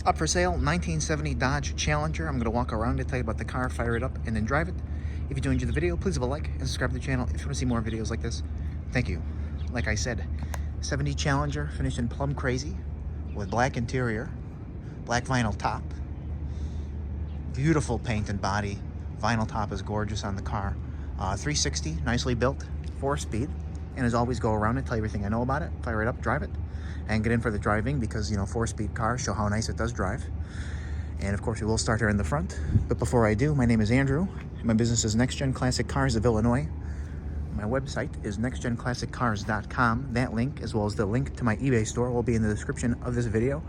Up for sale, 1970 Dodge Challenger. I'm going to walk around and tell you about the car, fire it up, and then drive it. If you do enjoy the video, please leave a like and subscribe to the channel if you want to see more videos like this. Thank you. Like I said, 70 Challenger, finished in Plum Crazy, with black interior, black vinyl top. Beautiful paint and body. Vinyl top is gorgeous on the car. 360, nicely built, 4-speed. And as always, go around and tell you everything I know about it, fire it up, drive it, and get in for the driving because, you know, 4-speed cars show how nice it does drive. And of course, we will start here in the front. But before I do, my name is Andrew. My business is Next Gen Classic Cars of Illinois. My website is nextgenclassiccars.com. That link, as well as the link to my eBay store, will be in the description of this video.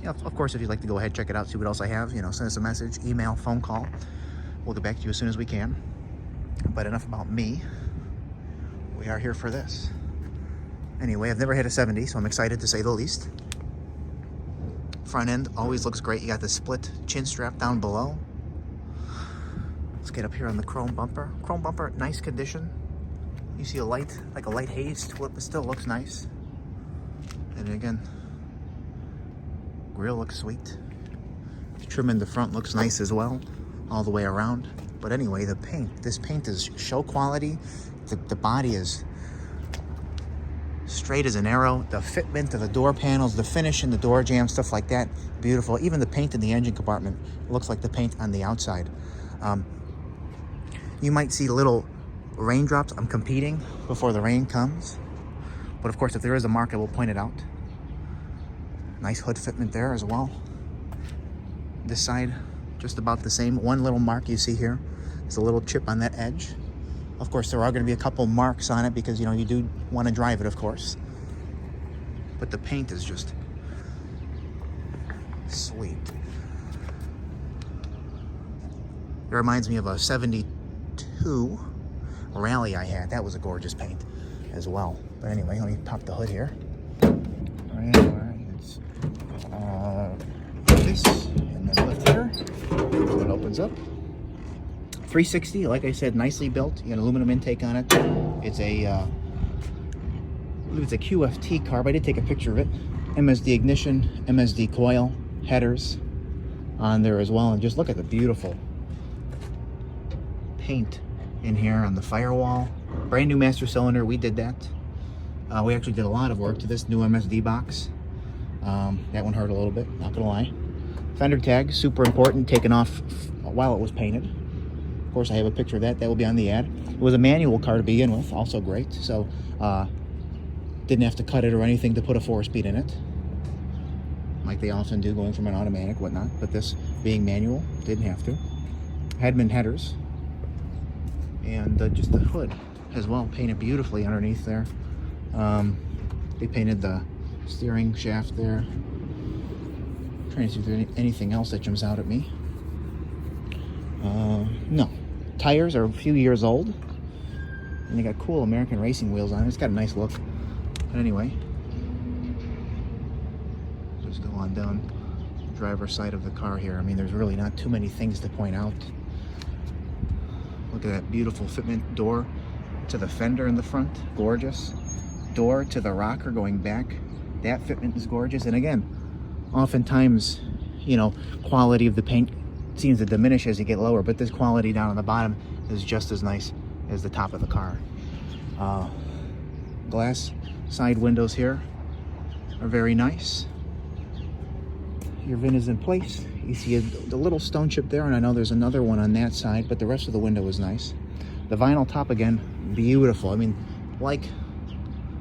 You know, of course, if you'd like to go ahead, check it out, see what else I have, you know, send us a message, email, phone call. We'll get back to you as soon as we can. But enough about me. We are here for this. Anyway, I've never hit a 70, so I'm excited to say the least. Front end always looks great. You got the split chin strap down below. Let's get up here on the chrome bumper. Chrome bumper, nice condition. You see a light, like a light haze to it, but still looks nice. And again, grill looks sweet. The trim in the front looks nice as well, all the way around. But anyway, the paint, this paint is show quality. The body is straight as an arrow. The fitment of the door panels, the finish in the door jamb, stuff like that, beautiful. Even the paint in the engine compartment looks like the paint on the outside. You might see little raindrops. I'm competing before the rain comes. But of course, if there is a mark, I will point it out. Nice hood fitment there as well. This side, just about the same. One little mark you see here is a little chip on that edge. Of course, there are going to be a couple marks on it because, you know, you do want to drive it, of course. But the paint is just sweet. It reminds me of a 72 Rally I had. That was a gorgeous paint as well. But anyway, let me pop the hood here. It's this, and then lift here. It opens up. 360, like I said, nicely built. You got an aluminum intake on it. It's a, I believe it's a QFT car, but I did take a picture of it. MSD ignition, MSD coil, headers on there as well. And just look at the beautiful paint in here on the firewall. Brand new master cylinder, we did that. We actually did a lot of work to this new MSD box. That one hurt a little bit, not gonna lie. Fender tag, super important, taken off while it was painted. Of course, I have a picture of that. That will be on the ad. It was a manual car to begin with, also great. So, didn't have to cut it or anything to put a 4-speed in it, like they often do, going from an automatic, whatnot. But this being manual, didn't have to. Headman headers, and just the hood as well, painted beautifully underneath there. They painted the steering shaft there. Trying to see if there's anything else that jumps out at me. No. Tires are a few years old, and they got cool American racing wheels on it. It's got a nice look. But anyway, just go on down the driver's side of the car here. I mean, there's really not too many things to point out. Look at that beautiful fitment door to the fender in the front, gorgeous. Door to the rocker going back, that fitment is gorgeous. And again, oftentimes, you know, quality of the paint seems to diminish as you get lower, but this quality down on the bottom is just as nice as the top of the car. Glass side windows here are very nice. Your VIN is in place. You see the little stone chip there, and I know there's another one on that side, but the rest of the window is nice. The vinyl top, again, beautiful. I mean, like,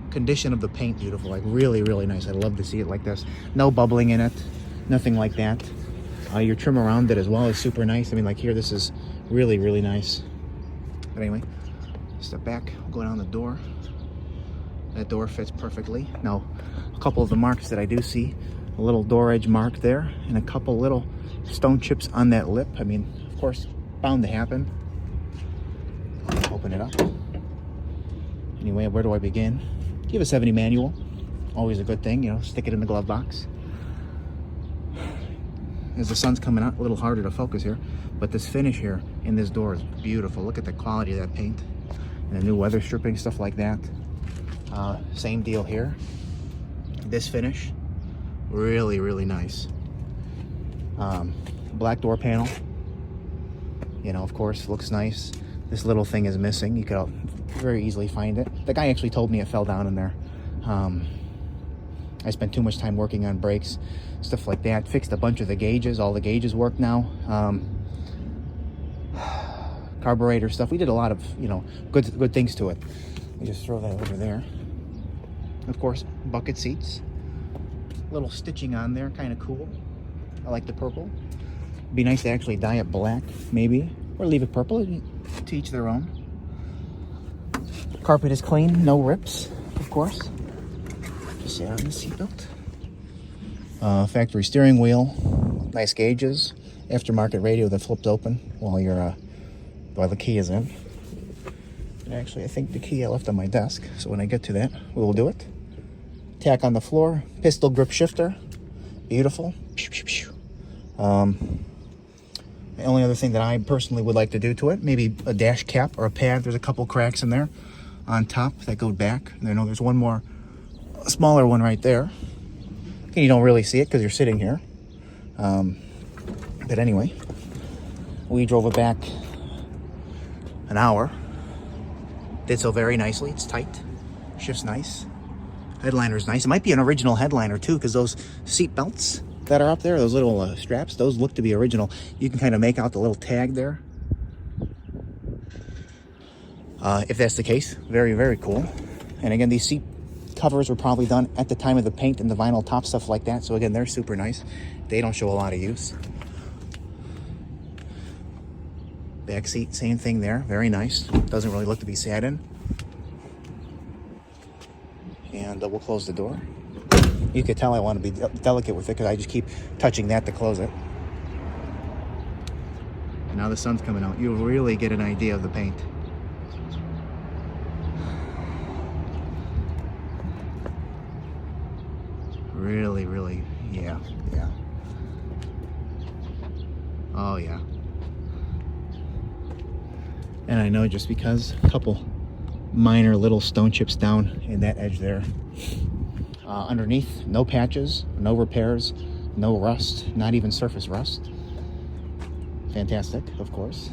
condition of the paint, beautiful. Like, really, really nice. I'd love to see it like this. No bubbling in it, nothing like that. Your trim around it as well is super nice. I mean, like here, this is really, really nice. But anyway, step back, go down the door. That door fits perfectly. Now, a couple of the marks that I do see, a little door edge mark there, and a couple little stone chips on that lip. I mean, of course, bound to happen. Open it up. Anyway, where do I begin? You have a 70 manual, always a good thing, you know, stick it in the glove box. As the sun's coming out, a little harder to focus here, but this finish here in this door is beautiful. Look at the quality of that paint and the new weather stripping, stuff like that. Same deal here. This finish, really, really nice. Black door panel. You know, of course, looks nice. This little thing is missing. You could very easily find it. The guy actually told me it fell down in there. I spent too much time working on brakes, stuff like that. Fixed a bunch of the gauges. All the gauges work now. Carburetor stuff. We did a lot of, you know, good things to it. We just throw that over there. Of course, bucket seats. Little stitching on there, kind of cool. I like the purple. Be nice to actually dye it black, maybe, or leave it purple. To each their own. Carpet is clean, no rips, of course. Just sit on the seatbelt. Factory steering wheel, nice gauges. Aftermarket radio that flips open while the key is in. And actually, I think the key I left on my desk, so when I get to that, we will do it. Tack on the floor, pistol grip shifter, beautiful. The only other thing that I personally would like to do to it, maybe a dash cap or a pad. There's a couple cracks in there on top that go back. And I know there's one more, a smaller one right there. And you don't really see it because you're sitting here. But anyway, we drove it back an hour. Did so very nicely. It's tight. Shifts nice. Headliner's nice. It might be an original headliner too, because those seat belts that are up there, those little straps, those look to be original. You can kind of make out the little tag there. If that's the case, very, very cool. And again, these seat covers were probably done at the time of the paint and the vinyl top, stuff like that. So again, they're super nice. They don't show a lot of use. Back seat, same thing there. Very nice. Doesn't really look to be satin. And we'll close the door. You could tell I want to be delicate with it because I just keep touching that to close it. And now the sun's coming out. You'll really get an idea of the paint. Really, really, yeah. Oh, yeah. And I know just because a couple minor little stone chips down in that edge there. Underneath, no patches, no repairs, no rust, not even surface rust. Fantastic, of course.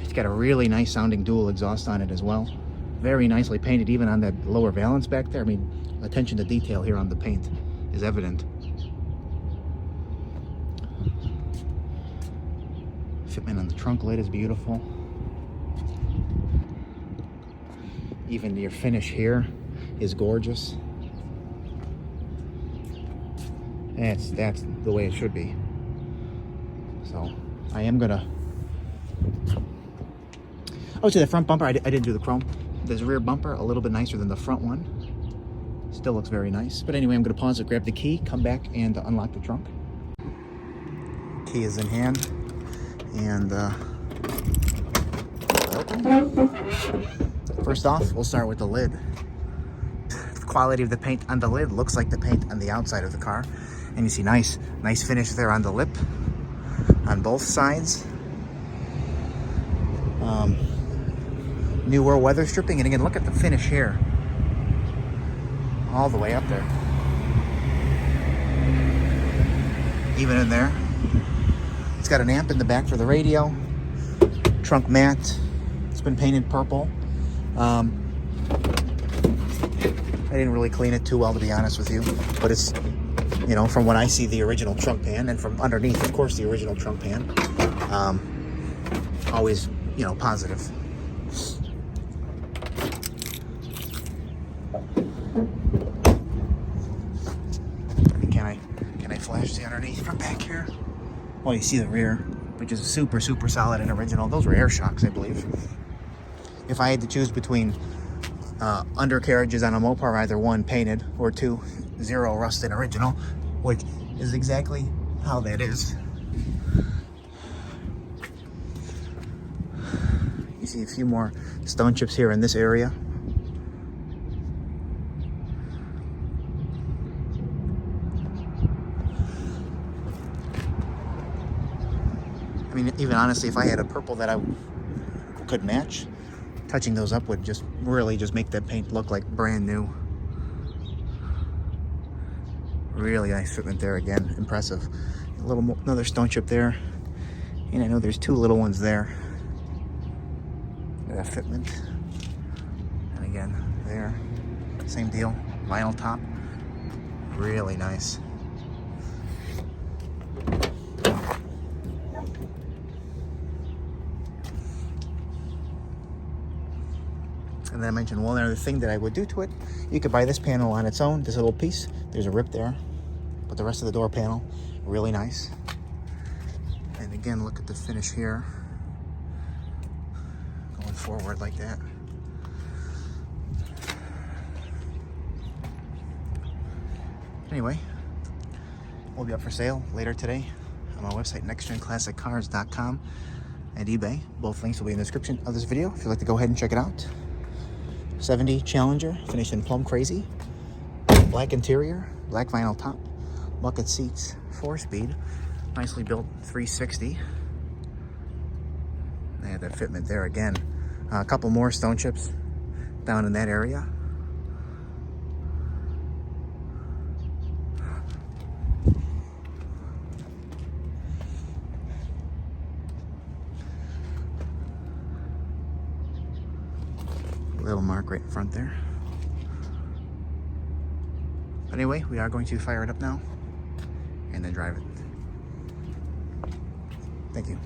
It's got a really nice sounding dual exhaust on it as well. Very nicely painted, even on that lower valance back there. I mean, attention to detail here on the paint is evident. Fitment on the trunk lid is beautiful. Even your finish here is gorgeous. That's the way it should be. So I am gonna. Oh, to the front bumper, I didn't do the chrome. This rear bumper a little bit nicer than the front one. Still looks very nice. But anyway, I'm gonna pause it, grab the key, come back and unlock the trunk. Key is in hand, and first off, we'll start with the lid. The quality of the paint on the lid looks like the paint on the outside of the car. And you see nice finish there on the lip, on both sides. Newer weather stripping, and again, look at the finish here. All the way up there. Even in there. It's got an amp in the back for the radio. Trunk mat. It's been painted purple. I didn't really clean it too well, to be honest with you, but it's, you know, from what I see, the original trunk pan, and from underneath, of course, the original trunk pan. Always, you know, positive. Can I flash the underneath from back here? Well, you see the rear, which is super solid and original. Those were air shocks, I believe. If I had to choose between undercarriages on a Mopar, either one painted or two, zero rusted original, which is exactly how that is. You see a few more stone chips here in this area. I mean, even honestly, if I had a purple that I could match, touching those up would just really just make that paint look like brand new. Really nice fitment there again, impressive. Another stone chip there, and I know there's two little ones there. That fitment, and again there, same deal, vinyl top, really nice. And then I mentioned one other thing that I would do to it. You could buy this panel on its own, this little piece. There's a rip there, but the rest of the door panel, really nice. And again, look at the finish here. Going forward like that. Anyway, will be up for sale later today on my website, nextgenclassiccars.com, and eBay. Both links will be in the description of this video if you'd like to go ahead and check it out. 70 Challenger, finished in Plum Crazy. Black interior, black vinyl top, bucket seats, 4-speed, nicely built 360. They had that fitment there again. A couple more stone chips down in that area. Little mark right in front there. But anyway, we are going to fire it up now and then drive it. Thank you.